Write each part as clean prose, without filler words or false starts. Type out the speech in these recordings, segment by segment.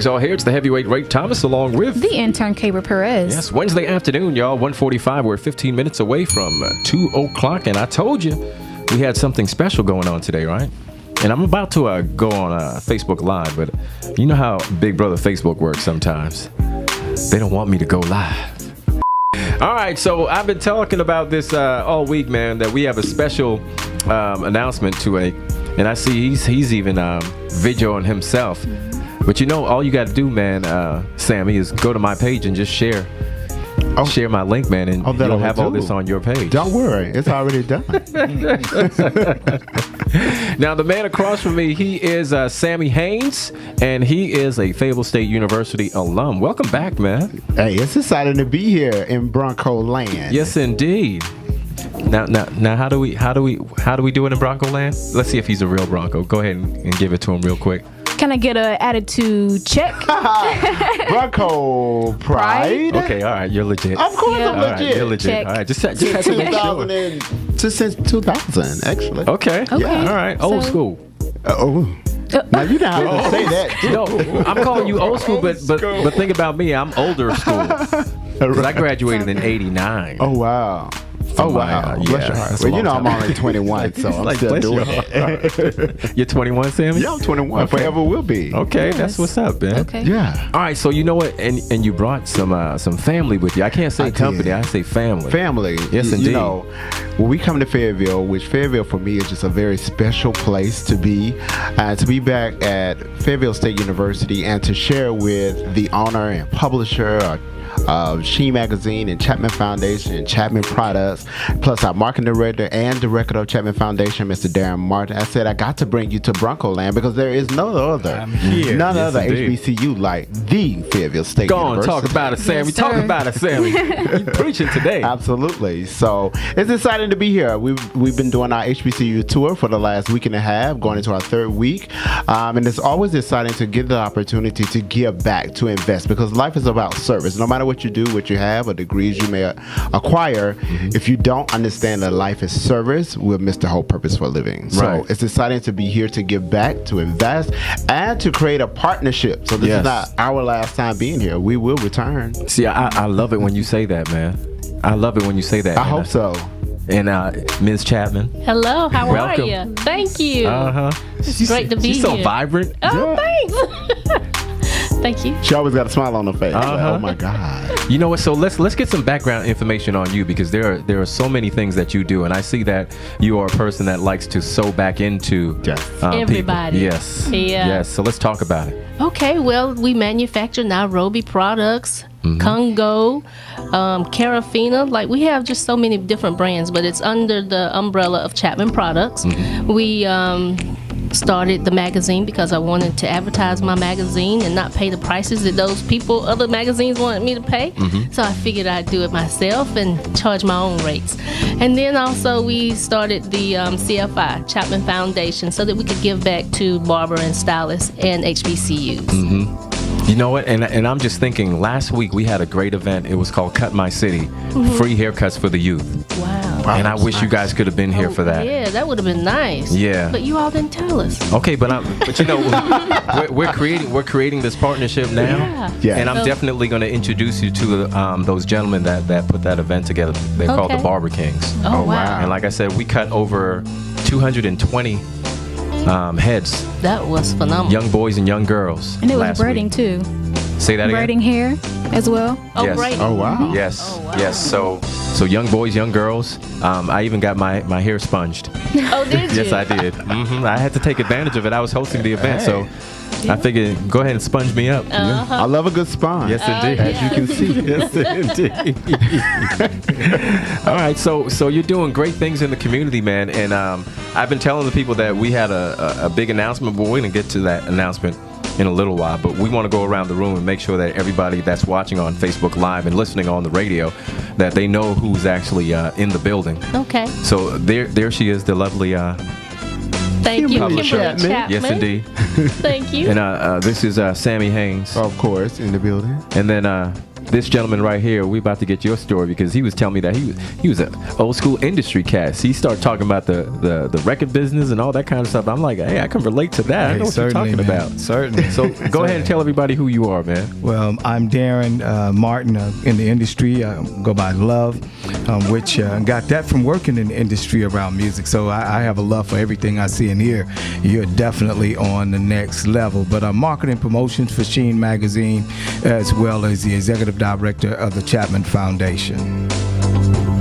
Greetings all here. It's the heavyweight Ray Thomas along with the intern Cabra Perez. Yes, Wednesday afternoon, y'all, 1:45. We're 15 minutes away from 2 o'clock, and I told you we had something special going on today, right? And I'm about to go on Facebook Live, but you know how Big Brother Facebook works sometimes. They don't want me to go live. All right, so I've been talking about this all week, man, that we have a special announcement to and I see he's even videoing himself. But you know, all you got to do, man, Sammy, is go to my page and just share my link, man, and you'll have all this on your page. Don't worry, it's already done. Now, the man across from me, he is Sammy Haynes, and he is a Fayetteville State University alum. Welcome back, man. Hey, it's exciting to be here in Bronco Land. Yes, indeed. Now, how do we do it in Bronco Land? Let's see if he's a real Bronco. Go ahead and give it to him real quick. Can I get an attitude check? Bronco Pride. Okay, all right, you're legit. Of course, I'm legit. All right, you're legit. Check. All right, just have to make sure. Since 2000, actually. Okay. Yeah. All right. Old school. Now you don't have to say that. No, I'm calling you old school, but think about me. I'm older school. Because I graduated in '89. Oh wow. Wow. Bless your heart. Well, you know I'm only 21, so I'm still doing it. You're 21, Sammy? Yeah, I'm 21. Okay. Forever will be. Okay, Yes. that's what's up, man. Okay. Yeah. All right, so you know what? And you brought some family with you. I can't say company. did. I say family. Family. Yes, indeed. You know, when we come to Fayetteville, which Fayetteville for me is just a very special place to be back at Fayetteville State University and to share with the owner and publisher of SHEEN magazine and CHAPMAN Foundation and CHAPMAN products, plus our marketing director and director of CHAPMAN Foundation, Mr. Darren Martin. I said I got to bring you to Bronco Land because there is no other, none other indeed. HBCU like the Fayetteville State Go on, University. talk about it, Sammy. Yes, Talk sir. about it, Sammy. You preaching today. Absolutely. So it's exciting to be here. We've been doing our HBCU tour for the last week and a half, going into our third week, and it's always exciting to get the opportunity to give back, to invest, because life is about service. No matter what you do, what you have, or degrees you may acquire, if you don't understand that life is service, we'll miss the whole purpose for living. So Right. it's exciting to be here to give back, to invest, and to create a partnership. So this Yes. is not our last time being here. We will return. See, I love it when you say that, man. I love it when you say that. I hope so. And Ms. Chapman. Hello, how Welcome. are you? Thank you. She's great to be She's so here. vibrant. Oh, thanks. Thank you. She always got a smile on her face. Like, Uh-huh. oh my God. You know what? So let's get some background information on you, because there are so many things that you do, and I see that you are a person that likes to sew back into people. Everybody. Yes. Yeah. Yes. So let's talk about it. Okay, well, we manufacture Nairobi products, Congo, Carafina. Like, we have just so many different brands, but it's under the umbrella of CHAPMAN products. We started the magazine because I wanted to advertise my magazine and not pay the prices that those other magazines wanted me to pay. So I figured I'd do it myself and charge my own rates. And then also we started the CFI, CHAPMAN Foundation, so that we could give back to barber and stylists and HBCUs. You know what? And I'm just thinking, last week we had a great event. It was called Cut My City, free haircuts for the youth. Wow. And I wish you guys could have been here for that. Yeah, that would have been nice. Yeah. But you all didn't tell us. Okay, but you know, we're creating this partnership now, Yeah. and I'm So- definitely going to introduce you to those gentlemen that put that event together. They're called the Okay. Barber Kings. Oh, wow. And like I said, we cut over 220 heads, That was phenomenal. young boys and young girls. And it was last braiding week. too. Say that again. Braiding hair as well. Oh, Yes. right. Oh wow. Yes, Oh, wow. yes. So young boys, young girls. I even got my hair sponged. Oh, did you? Yes, I did. I had to take advantage of it. I was hosting the event, so I figured go ahead and sponge me up. I love a good spine. Yes, indeed. yeah. As you can see. Yes, indeed. All right, so you're doing great things in the community, man. And I've been telling the people that we had a big announcement, but we're going to get to that announcement in a little while. But we want to go around the room and make sure that everybody that's watching on Facebook Live and listening on the radio, that they know who's actually in the building. Okay. So there she is, the lovely Thank you, Kimberly Kimberly Chapman. yes, indeed. Thank you. And this is Sammy Haynes. Of course, in the building. And then this gentleman right here, we about to get your story because he was telling me that he was an old school industry cast. He started talking about the record business and all that kind of stuff. I'm like, hey, I can relate to that. I know what you're talking about. Certainly. So go ahead and tell everybody who you are, man. Well, I'm Darren Martin in the industry. I go by Love, which got that from working in the industry around music. So I have a love for everything I see and hear. You're definitely on the next level. But I'm marketing promotions for SHEEN magazine, as well as the executive director of the CHAPMAN Foundation.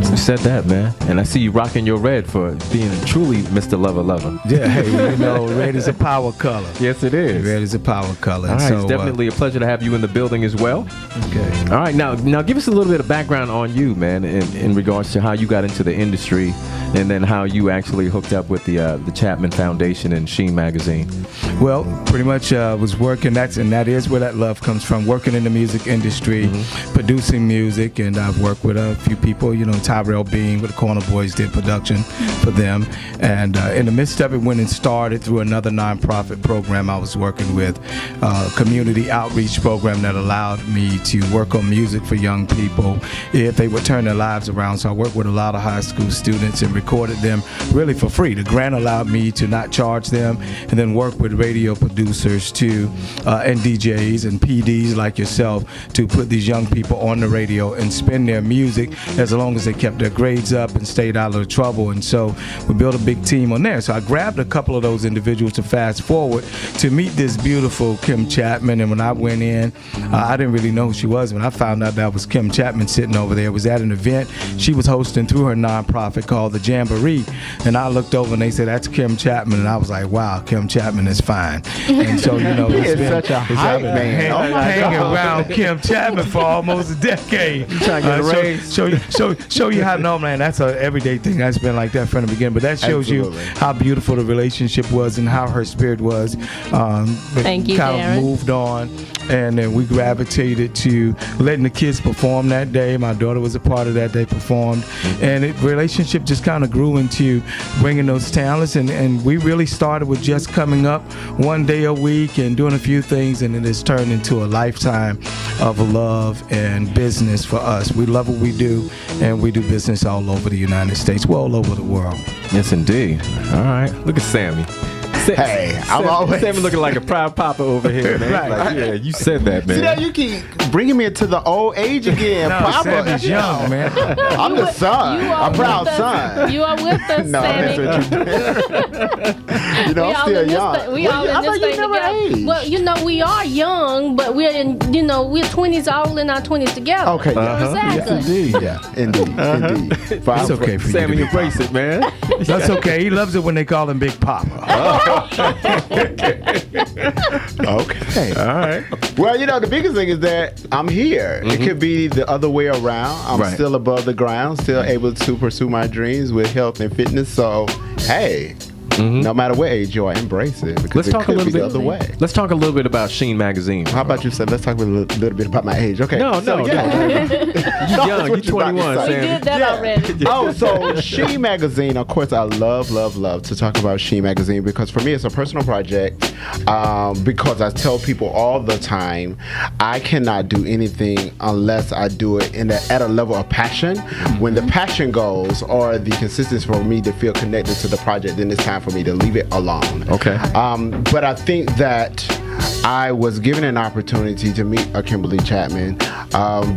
You said that, man. And I see you rocking your red for being truly Mr. Lover. Yeah, hey, you know, red is a power color. Yes, it is. Red is a power color. All right, it's definitely a pleasure to have you in the building as well. Okay. All right, now give us a little bit of background on you, man, in regards to how you got into the industry and then how you actually hooked up with the CHAPMAN Foundation and SHEEN magazine. Well, pretty much was working, that is where that love comes from, working in the music industry, producing music, and I've worked with a few people, you know, Tyrell Bean with the Corner Boys did production for them, and in the midst of it, went and started through another nonprofit program I was working with, a community outreach program that allowed me to work on music for young people if they would turn their lives around. So I worked with a lot of high school students and recorded them really for free. The grant allowed me to not charge them, and then work with radio producers too, and DJs and PDs like yourself to put these young people on the radio and spin their music as long as they kept their grades up and stayed out of trouble. And so we built a big team on there. So I grabbed a couple of those individuals to fast forward to meet this beautiful Kim Chapman. And when I went in, I didn't really know who she was. When I found out that was Kim Chapman sitting over there, it was at an event she was hosting through her nonprofit called the Jamboree. And I looked over and they said, that's Kim Chapman. And I was like, wow, Kim Chapman is fine. And so, you know, He is such a hype man. Hanging around Kim Chapman for almost a decade. Trying to get a raise. Show you how, no, man, that's an everyday thing. That's been like that from the beginning. But that shows you how beautiful the relationship was and how her spirit was. Thank you, kind Darren. of moved on. And then we gravitated to letting the kids perform that day. My daughter was a part of that. They performed. And the relationship just kind of grew into bringing those talents. And we really started with just coming up one day a week and doing a few things. And it has turned into a lifetime of love and business for us. We love what we do. And we do business all over the United States, well, all over the world. Yes, indeed. All right. Look at Sammy. Hey, I'm always Sammy looking like a proud papa over here, man. Right. Like, yeah, you said that, man. See that you keep bringing me into the old age again. No, Papa. Sammy's young, man. I'm the son, a proud son. You are with us, No, Sammy. that's what you You know, We I'm all still in this young. thing- we all in I this thought you thing never together. aged. Well, you know, we are young, but we're in, you know, we're 20s, all in our 20s together. Okay, yeah. Exactly. Indeed. Yeah, indeed. It's okay for you Sammy, to be embrace it, man. That's okay. He loves it when they call him Big Papa. Okay. All right. Well, you know, the biggest thing is that I'm here. It could be the other way around. I'm Right. still above the ground, still able to pursue my dreams with health and fitness. So, hey, no matter what age you are, embrace it. Because Let's it talk a could little be bit. the other way. Let's talk a little bit about SHEEN magazine. How about you said, let's talk a little bit about my age. Okay. No, So, no, yeah. You're young. You're 21, We Sam. did that already. Oh, so SHEEN magazine, of course, I love to talk about SHEEN magazine because for me it's a personal project. Because I tell people all the time, I cannot do anything unless I do it at a level of passion. When the passion goes or the consistency for me to feel connected to the project, then it's time for me to leave it alone. Okay. But I think that I was given an opportunity to meet Kimberly Chapman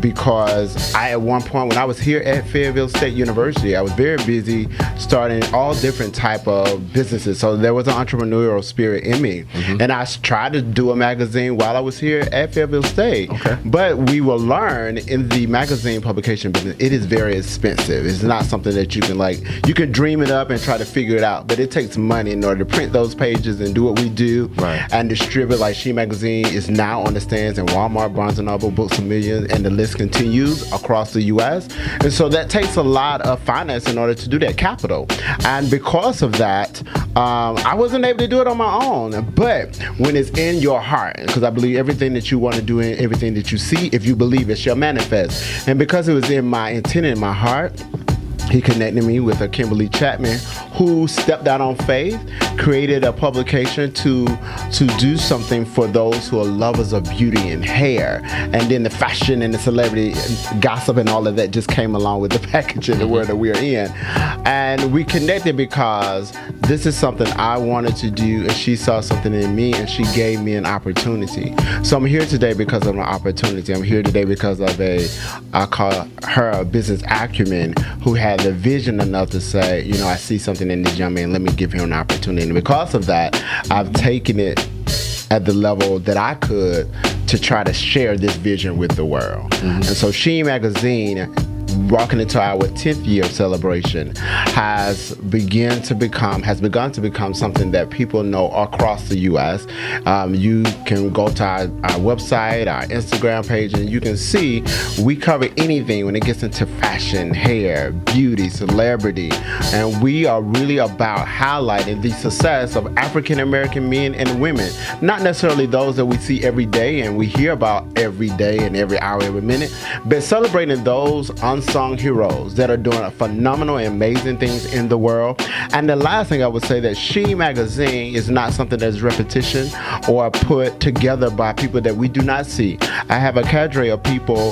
because at one point when I was here at Fayetteville State University, I was very busy starting all different type of businesses. So there was an entrepreneurial spirit in me. And I tried to do a magazine while I was here at Fayetteville State. Okay. But we will learn in the magazine publication business, it is very expensive. It's not something that you can dream it up and try to figure it out, but it takes money in order to print those pages and do what we do and distribute. Like SHEEN magazine is now on the stands in Walmart, Barnes & Noble, Books A Million, and the list continues across the U.S. And so that takes a lot of finance in order to do that, capital. And because of that, I wasn't able to do it on my own. But when it's in your heart, because I believe everything that you want to do and everything that you see, if you believe it shall manifest. And because it was in my intent in my heart, he connected me with a Kimberly Chapman, who stepped out on faith, created a publication to do something for those who are lovers of beauty and hair. And then the fashion and the celebrity gossip and all of that just came along with the package in the world that we are in. And we connected because this is something I wanted to do, and she saw something in me, and she gave me an opportunity. So I'm here today because of an opportunity. I'm here today because of I call her a business acumen, who had the vision enough to say, you know, I see something in this young man, let me give him an opportunity. And because of that, I've taken it at the level that I could to try to share this vision with the world. And so SHEEN magazine, walking into our 10th year of celebration, has begun to become something that people know across the U.S. You can go to our website, our Instagram page, and you can see we cover anything when it gets into fashion, hair, beauty, celebrity, and we are really about highlighting the success of African American men and women, not necessarily those that we see every day and we hear about every day and every hour, every minute, but celebrating those unsung heroes that are doing phenomenal and amazing things in the world. And the last thing I would say, that SHEEN magazine is not something that's repetition or put together by people that we do not see. I have a cadre of people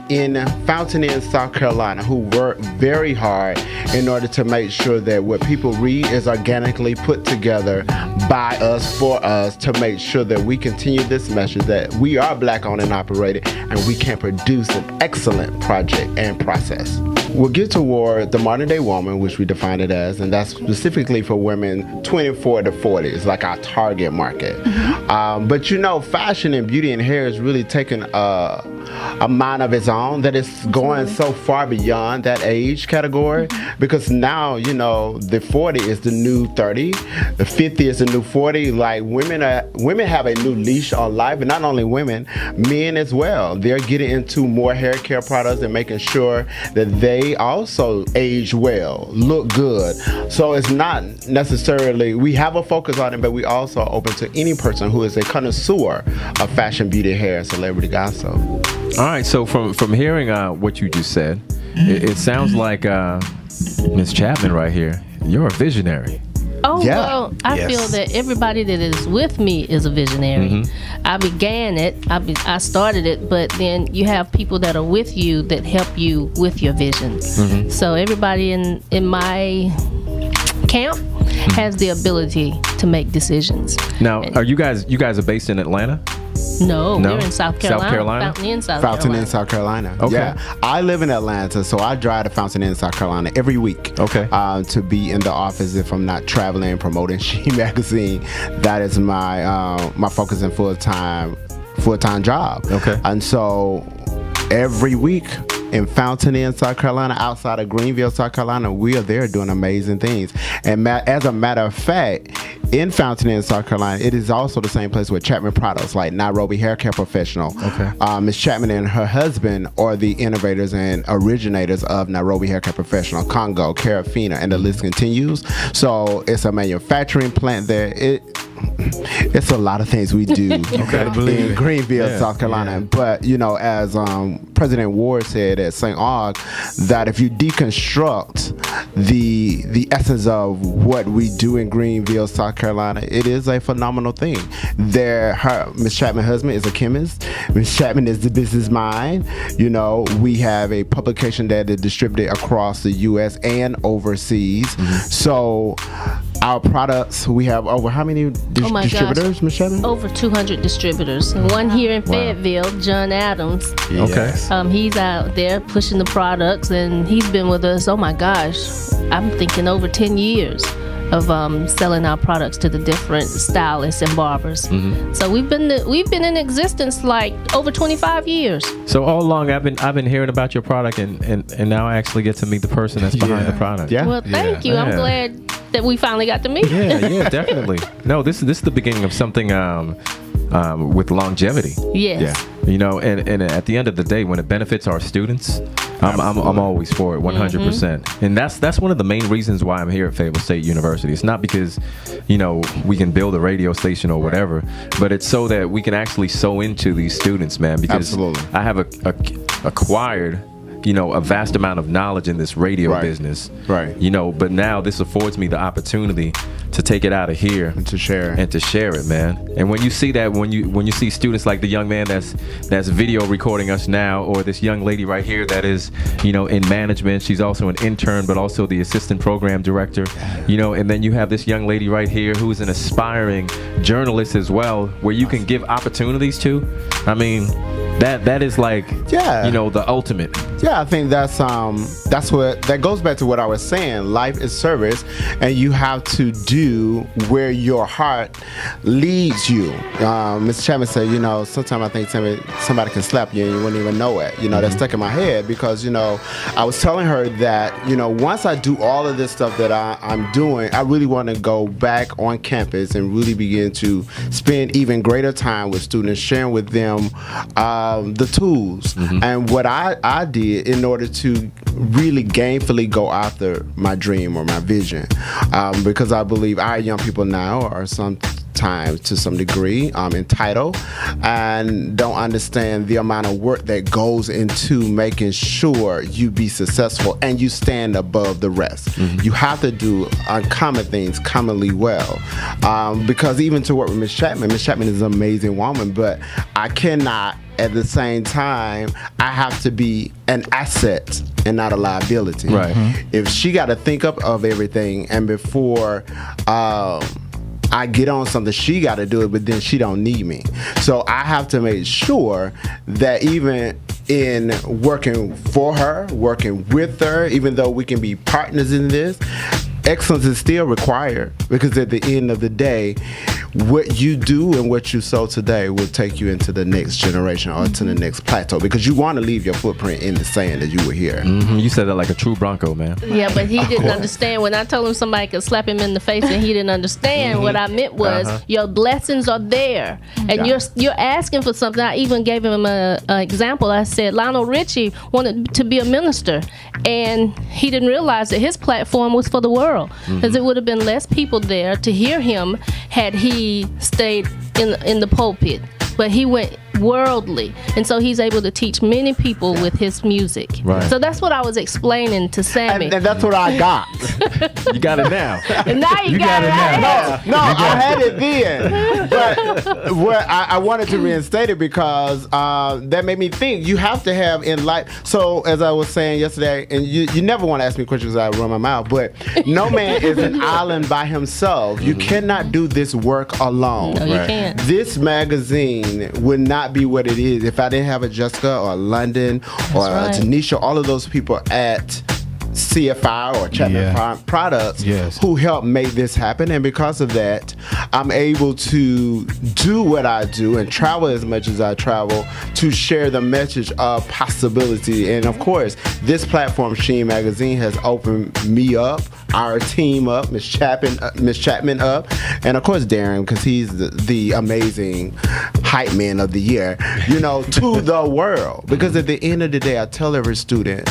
in Fountain Inn, South Carolina, who work very hard in order to make sure that what people read is organically put together by us, for us, to make sure that we continue this message that we are Black owned and operated, and we can produce an excellent project and process. We'll get toward the modern day woman, which we define it as, and that's specifically for women 24 to 40. It's like our target market. But you know, fashion and beauty and hair is really taking a mind of its own, that it's going so far beyond that age category, because now, you know, the 40 is the new 30, the 50 is the new 40. Like women have a new leash on life, and not only women, men as well. They're getting into more hair care products and making sure that they also age well, look good. So it's not necessarily, we have a focus on it, but we also are open to any person who is a connoisseur of fashion, beauty, hair, and celebrity gossip. All right, so from hearing what you just said, it sounds like Miss Chapman right here, you're a visionary. Oh, Yeah. well, I Yes. feel that everybody that is with me is a visionary. I began it, I started it, but then you have people that are with you that help you with your vision. So everybody in my camp has the ability to make decisions. Now, are you guys are based in Atlanta? No, No? we're in South Carolina. South Carolina? Fountain Inn, South Fountain Carolina. Inn, South Carolina. Okay. Yeah, I live in Atlanta, so I drive to Fountain Inn, South Carolina every week. Okay. To be in the office if I'm not traveling promoting SHEEN magazine. That is my my focus and full time job. Okay. And so every week in Fountain Inn, South Carolina, outside of Greenville, South Carolina, we are there doing amazing things. And as a matter of fact, in Fountain Inn, South Carolina, it is also the same place where Chapman products like Nairobi Hair Care Professional. Okay. Ms. Chapman and her husband are the innovators and originators of Nairobi Hair Care Professional, Congo, Carafina, and the list continues. So it's a manufacturing plant there. It's a lot of things we do in Greenville, South Carolina. Yeah. But, you know, as President Ward said at St. Aug, that if you deconstruct the essence of what we do in Greenville, South Carolina, it is a phenomenal thing. Ms. Chapman's husband is a chemist. Ms. Chapman is the business mind. You know, we have a publication that is distributed across the U.S. and overseas. So our products, we have over how many distributors, Ms. Chapman? Over 200 distributors. One here in Fayetteville, John Adams. Okay. He's out there pushing the products, and he's been with us, oh my gosh, I'm thinking over 10 years of selling our products to the different stylists and barbers. So we've been in existence like over 25 years. So all along I've been hearing about your product, and now I actually get to meet the person that's behind the product. Yeah. Well, thank you. I'm glad that we finally got to meet. Yeah, definitely. No, this is the beginning of something with longevity. Yes. Yeah. You know, and at the end of the day, when it benefits our students, I'm always for it, 100%. And that's one of the main reasons why I'm here at Fayetteville State University. It's not because, you know, we can build a radio station or whatever, but it's so that we can actually sow into these students, man. Because I have acquired a vast amount of knowledge in this radio business. Right. But now this affords me the opportunity to take it out of here And to share it, man. And when you see that, when you see students like the young man that's video recording us now, or this young lady right here that is, in management, she's also an intern, but also the assistant program director, and then you have this young lady right here who is an aspiring journalist as well, where you can give opportunities to. I mean, that is like, the ultimate. Yeah, I think that goes back to what I was saying. Life is service, and you have to do where your heart leads you. Mr. Chapman said, sometimes I think somebody can slap you and you wouldn't even know it. That stuck in my head because, I was telling her that, once I do all of this stuff that I'm doing, I really want to go back on campus and really begin to spend even greater time with students, sharing with them the tools and what I did in order to really gainfully go after my dream or my vision, because I believe our young people now are sometimes to some degree entitled and don't understand the amount of work that goes into making sure you be successful and you stand above the rest. You have to do uncommon things commonly well, because even to work with Ms. Chapman is an amazing woman, but I cannot at the same time, I have to be an asset and not a liability. Right. If she got to think up of everything, and before I get on something, she got to do it, but then she don't need me. So I have to make sure that even in working for her, working with her, even though we can be partners in this, excellence is still required, because at the end of the day, what you do and what you sow today will take you into the next generation or to the next plateau, because you want to leave your footprint in the sand that you were here. You said that like a true Bronco, man. Yeah, but he didn't understand. When I told him somebody could slap him in the face and he didn't understand, what I meant was your blessings are there, and you're asking for something. I even gave him an example. I said Lionel Richie wanted to be a minister, and he didn't realize that his platform was for the world, because it would have been less people there to hear him had he stayed in the pulpit. But he went worldly, and so he's able to teach many people with his music. Right. So that's what I was explaining to Sammy. And that's what I got. You got it now. And now you got it now. No, I had it then. But what I wanted to reinstate it because that made me think you have to have in life. So as I was saying yesterday, and you never want to ask me questions because I run my mouth, but no man is an island by himself. You cannot do this work alone. No, you can't. This magazine would not be what it is if I didn't have a Jessica or a London or a Tanisha, all of those people at CFI or Chapman Products who helped make this happen. And because of that, I'm able to do what I do and travel as much as I travel to share the message of possibility. And of course, this platform, SHEEN Magazine, has opened me up, our team up, Ms. Chapman up, and of course Darren, because he's the amazing hype man of the year, to the world. Because at the end of the day, I tell every student,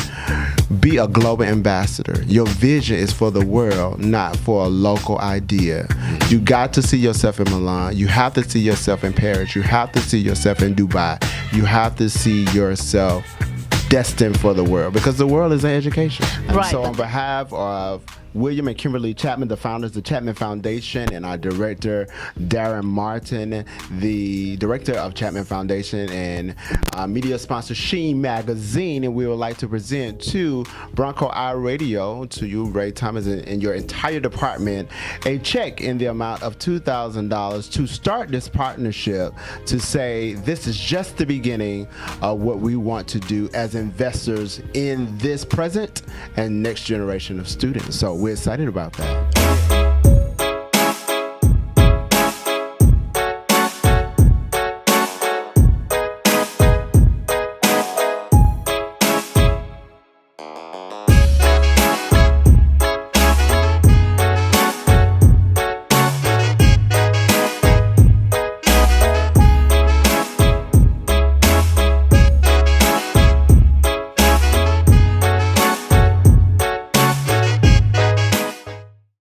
be a global ambassador. Your vision is for the world, not for a local idea. You got to see yourself in Milan. You have to see yourself in Paris. You have to see yourself in Dubai. You have to see yourself destined for the world, because the world is an education. And so on behalf of William and Kimberly Chapman, the founders of the Chapman Foundation, and our director, Darren Martin, the director of Chapman Foundation, and media sponsor SHEEN Magazine, and we would like to present to Bronco Eye Radio, to you, Ray Thomas, and your entire department, a check in the amount of $2,000 to start this partnership, to say this is just the beginning of what we want to do as investors in this present and next generation of students. So we're excited about that.